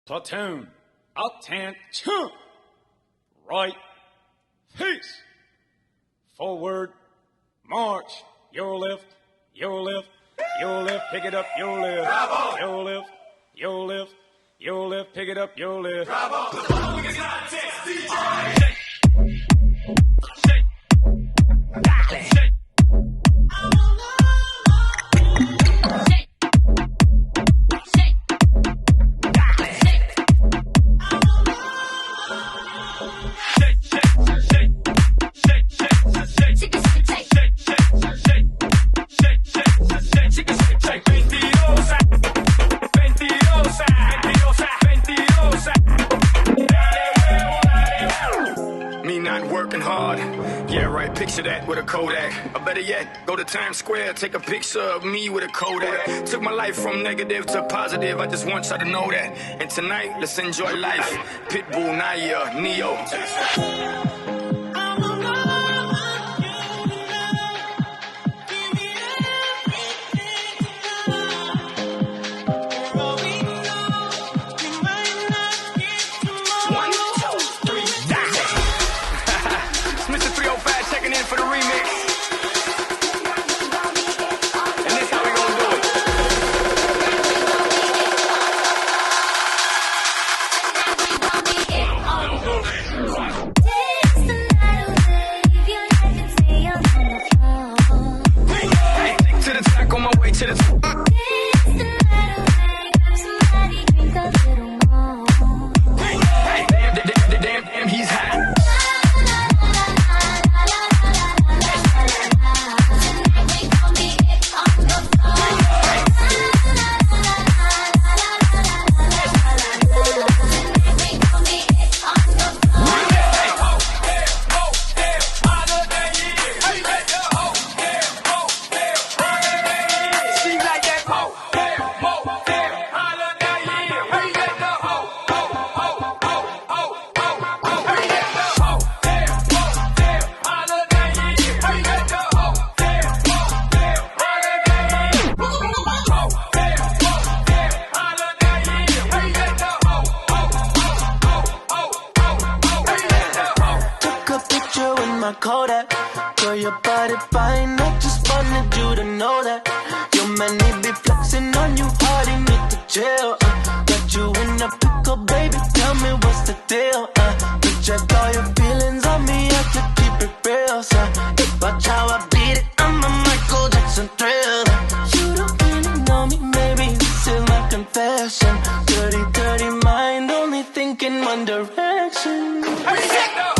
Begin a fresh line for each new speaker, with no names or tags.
Platoon, attention, right, face, forward, march, your left, your left, your left, pick it up, your left,
Bravo!
Your left, your left, your left, pick it up, your left.
Bravo! The following is contest, DJ!
Picture that with a Kodak. Or better yet, go to Times Square, take a picture of me with a Kodak. Took my life from negative to positive, I just want y'all to know that. And tonight, let's enjoy life. Pitbull, Naya, Neo. For the remix. And this how we gonna do it. Hey, to the track on my way to the top. Hey, damn, he's hot.
Kodak, girl, your body fine. I just wanted you to know that your man be flexing on you hard, he need to chill. Got you in a pickle, baby. Tell me what's the deal. Project all your feelings on me, I can keep it real. So watch how I beat it. I'm a Michael Jackson Thriller. You don't really know me, maybe this is my confession. Dirty, dirty mind, only thinking one direction.
Hey,